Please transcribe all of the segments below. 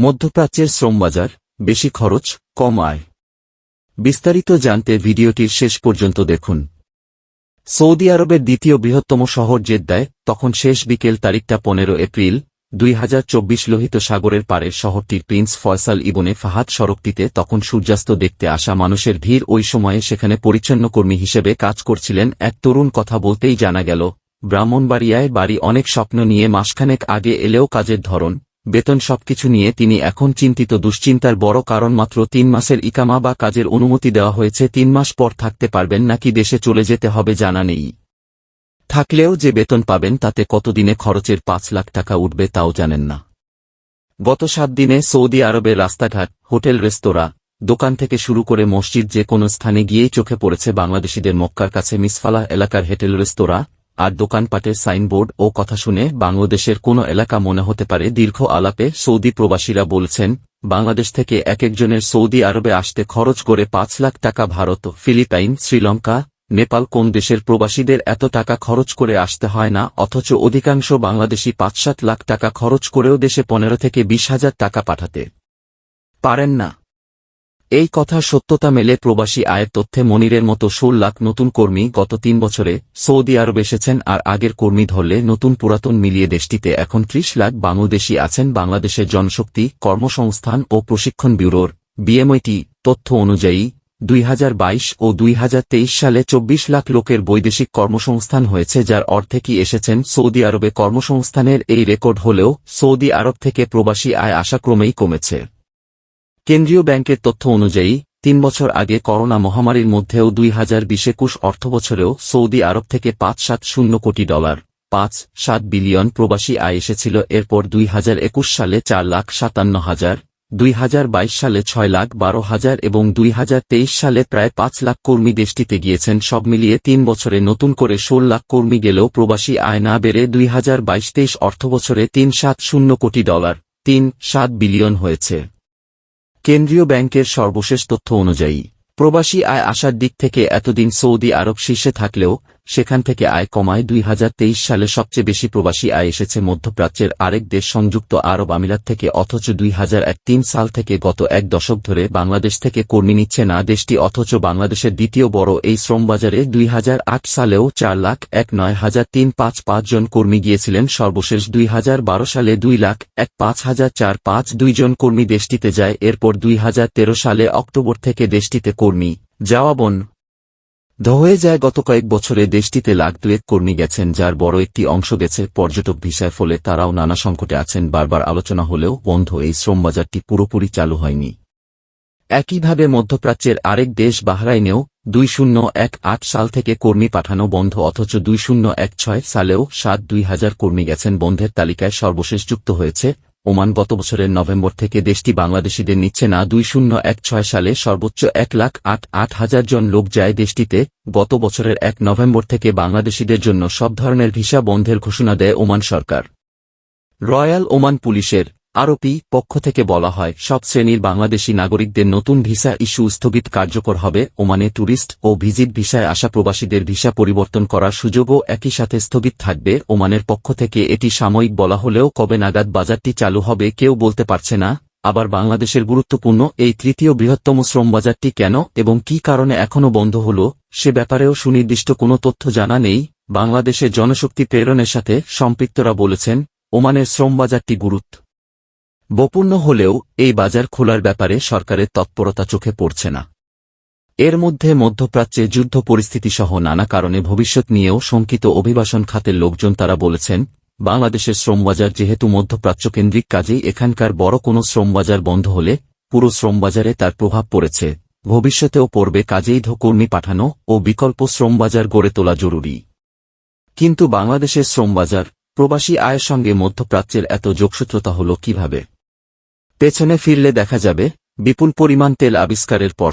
মধ্যপ্রাচ্যের শ্রমবাজার, বেশি খরচ, কম আয়। বিস্তারিত জানতে ভিডিওটির শেষ পর্যন্ত দেখুন। সৌদি আরবের দ্বিতীয় বৃহত্তম শহর জেদ্দায় তখন শেষ বিকেল তারিখটা 15 এপ্রিল 2024। লোহিত সাগরের পারের শহরটির প্রিন্স ফয়সাল ইবনে ফাহাদ সড়কটিতে তখন সূর্যাস্ত দেখতে আসা মানুষের ভিড়। ওই সময়ে সেখানে পরিচ্ছন্ন কর্মী হিসেবে কাজ করছিলেন এক তরুণ। কথা বলতেই জানা গেল, ব্রাহ্মণবাড়িয়ায় বাড়ি, অনেক স্বপ্ন নিয়ে মাসখানেক আগে এলেও কাজের ধরন, বেতন সবকিছু নিয়ে তিনি এখন চিন্তিত। দুশ্চিন্তার বড় কারণ মাত্র 3 মাসের ইকামা বা কাজের অনুমতি দেওয়া হয়েছে। 3 মাস পর থাকতে পারবেন নাকি দেশে চলে যেতে হবে জানা নেই। থাকলেও যে বেতন পাবেন তাতে কতদিনে খরচের 5 লাখ টাকা উঠবে তাও জানেন না। গত 7 দিনে সৌদি আরবের রাস্তাঘাট, হোটেল, রেস্তোরাঁ, দোকান থেকে শুরু করে মসজিদ, যে কোনো স্থানে গিয়েই চোখে পড়েছে বাংলাদেশিদের। মক্কার কাছে মিসফালাহ এলাকার হোটেল, রেস্তোরাঁ আর দোকানপাটের সাইনবোর্ড ও কথা শুনে বাংলাদেশের কোনো এলাকা মনে হতে পারে। দীর্ঘ আলাপে সৌদি প্রবাসীরা বলছেন, বাংলাদেশ থেকে একজনের সৌদি আরবে আসতে খরচ করে 5 লাখ টাকা। ভারত, ফিলিপাইন, শ্রীলঙ্কা, নেপাল, কোন দেশের প্রবাসীদের এত টাকা খরচ করে আসতে হয় না, অথচ অধিকাংশ বাংলাদেশি 5-7 লাখ টাকা খরচ করেও দেশে 15 থেকে 20 হাজার টাকা পাঠাতে পারেন না। এই কথার সত্যতা মেলে প্রবাসী আয়ের তথ্যে। মনিরের মতো 16 লাখ নতুন কর্মী গত 3 বছরে সৌদি আরব এসেছেন, আর আগের কর্মী ধরলে নতুন পুরাতন মিলিয়ে দেশটিতে এখন 30 লাখ বাংলাদেশি আছেন। বাংলাদেশের জনশক্তি, কর্মসংস্থান ও প্রশিক্ষণ ব্যুরোর বিএমইটি তথ্য অনুযায়ী 2022 ও 2023 সালে 24 লাখ লোকের বৈদেশিক কর্মসংস্থান হয়েছে, যার অর্ধেকই এসেছেন সৌদি আরবে। কর্মসংস্থানের এই রেকর্ড হলেও সৌদি আরব থেকে প্রবাসী আয় আশাক্রমেই কমেছে। কেন্দ্রীয় ব্যাংকের তথ্য অনুযায়ী 3 বছর আগে করোনা মহামারীর মধ্যেও 2020-21 অর্থবছরেও সৌদি আরব থেকে $570 কোটি, 5.7 বিলিয়ন প্রবাসী আয় এসেছিল। এরপর 2021 সালে 4,57,000, 2022 সালে 6,12,000 এবং 2023 সালে প্রায় 5 লাখ কর্মী দেশটিতে গিয়েছেন। সব মিলিয়ে 3 বছরে নতুন করে 16 লাখ কর্মী গেলেও প্রবাসী আয় না বেড়ে 2022-23 অর্থবছরে $370 কোটি, 3.7 বিলিয়ন হয়েছে। কেন্দ্রীয় ব্যাংকের সর্বশেষ তথ্য অনুযায়ী প্রবাসী আয় আসার দিক থেকে এতদিন সৌদি আরব শীর্ষে থাকলেও সেখান থেকে আয় কমায় 2023 সালে সবচেয়ে বেশি প্রবাসী আয় এসেছে মধ্যপ্রাচ্যের আরেক দেশ সংযুক্ত আরব আমিরাত থেকে। অথচ 2003 সাল থেকে গত 1 দশক ধরে বাংলাদেশ থেকে কর্মী নিচ্ছে না দেশটি। অথচ বাংলাদেশের দ্বিতীয় বড় এই শ্রমবাজারে 2008 সালেও 4,19,355 জন কর্মী গিয়েছিলেন। সর্বশেষ 2012 সালে 2,01,5,452 জন কর্মী দেশটিতে যায়। এরপর 2013 সালে অক্টোবর থেকে দেশটিতে কর্মী যাওয়া বন্ধ হয়ে যায়। গত কয়েক বছরে দেশটিতে লাখ 2 কর্মী গেছেন, যার বড় একটি অংশ গেছে পর্যটক ভিসায়। ফলে তারাও নানা সংকটে আছেন। বারবার আলোচনা হলেও বন্ধ এই শ্রমবাজারটি পুরোপুরি চালু হয়নি। একইভাবে মধ্যপ্রাচ্যের আরেক দেশ বাহরাইনেও 2018 সাল থেকে কর্মী পাঠানো বন্ধ, অথচ 2016 সালেও 7,2,000 কর্মী গেছেন। বন্ধের তালিকায় সর্বশেষ যুক্ত হয়েছে ওমান। গত বছরের নভেম্বর থেকে দেশটি বাংলাদেশিদের নিচ্ছে না। 2016 সালে সর্বোচ্চ 1,08,000 জন লোক যায় দেশটিতে। গত বছরের 1 নভেম্বর থেকে বাংলাদেশিদের জন্য সব ধরনের ভিসা বন্ধের ঘোষণা দেয় ওমান সরকার। রয়্যাল ওমান পুলিশের আরপি পক্ষ থেকে বলা হয়, সব শ্রেণীর বাংলাদেশি নাগরিকদের নতুন ভিসা ইস্যু স্থগিত কার্যকর হবে। ওমানে ট্যুরিস্ট ও ভিজিট ভিসায় আসা প্রবাসীদের ভিসা পরিবর্তন করার সুযোগও একই সাথে স্থগিত থাকবে। ওমানের পক্ষ থেকে এটি সাময়িক বলা হলেও কবে নাগাদ বাজারটি চালু হবে কেউ বলতে পারছে না। আবার বাংলাদেশের গুরুত্বপূর্ণ এই তৃতীয় বৃহত্তম শ্রমবাজারটি কেন এবং কী কারণে এখনও বন্ধ হল সে ব্যাপারেও সুনির্দিষ্ট কোনো তথ্য জানা নেই। বাংলাদেশের জনশক্তি প্রেরণের সাথে সম্পৃক্তরা বলেছেন, ওমানের শ্রমবাজারটি গুরুত্বপূর্ণ হলেও এই বাজার খোলার ব্যাপারে সরকারের তৎপরতা চোখে পড়ছে না। এর মধ্যে মধ্যপ্রাচ্যে যুদ্ধ পরিস্থিতিসহ নানা কারণে ভবিষ্যৎ নিয়েও শঙ্কিত অভিবাসন খাতের লোকজন। তারা বলেছেন, বাংলাদেশের শ্রমবাজার যেহেতু মধ্যপ্রাচ্যকেন্দ্রিক, কাজেই এখানকার বড় কোনো শ্রমবাজার বন্ধ হলে পুরো শ্রমবাজারে তার প্রভাব পড়েছে, ভবিষ্যতেও পড়বে। কাজেই কর্মী পাঠানো ও বিকল্প শ্রমবাজার গড়ে তোলা জরুরি। কিন্তু বাংলাদেশের শ্রমবাজার, প্রবাসী আয়ের সঙ্গে মধ্যপ্রাচ্যের এত যোগসূত্রতা হল কিভাবে? পেছনে ফিরলে দেখা যাবে, বিপুল পরিমাণ তেল আবিষ্কারের পর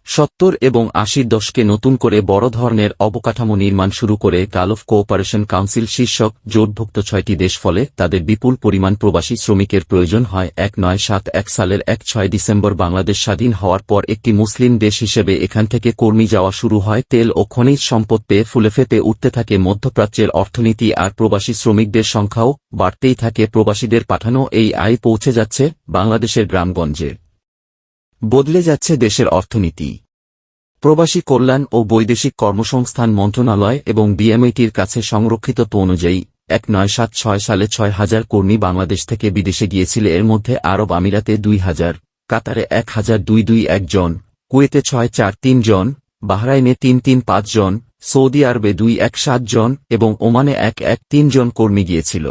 70 এবং 80 দশকে নতুন করে বড় ধরনের অবকাঠামো নির্মাণ শুরু করে গালফ কোঅপারেশন কাউন্সিল শীর্ষক জোটভুক্ত 6টি দেশ, ফলে তাদের বিপুল পরিমাণ প্রবাসী শ্রমিকের প্রয়োজন হয়। 1971 সালের 6 ডিসেম্বর বাংলাদেশ স্বাধীন হওয়ার পর একটি মুসলিম দেশ হিসেবে এখান থেকে কর্মী যাওয়া শুরু হয়। তেল ও খনিজ সম্পদ পেয়ে ফুলেফেঁপে উঠতে থাকে মধ্যপ্রাচ্যের অর্থনীতি, আর প্রবাসী শ্রমিকদের সংখ্যাও বাড়তেই থাকে। প্রবাসীদের পাঠানো এই আয় পৌঁছে যাচ্ছে বাংলাদেশের গ্রামগঞ্জে, বদলে যাচ্ছে দেশের অর্থনীতি। প্রবাসী কল্যাণ ও বৈদেশিক কর্মসংস্থান মন্ত্রণালয় এবং বিএমইটির কাছে সংরক্ষিত তথ্য অনুযায়ী 1976 সালে 6,000 কর্মী বাংলাদেশ থেকে বিদেশে গিয়েছিল। এর মধ্যে আরব আমিরাতে 2,000, কাতারে 1,221 জন, কুয়েতে 6,403 জন, বাহরাইনে 335 জন, সৌদি আরবে 217 জন এবং ওমানে 113 জন কর্মী গিয়েছিল।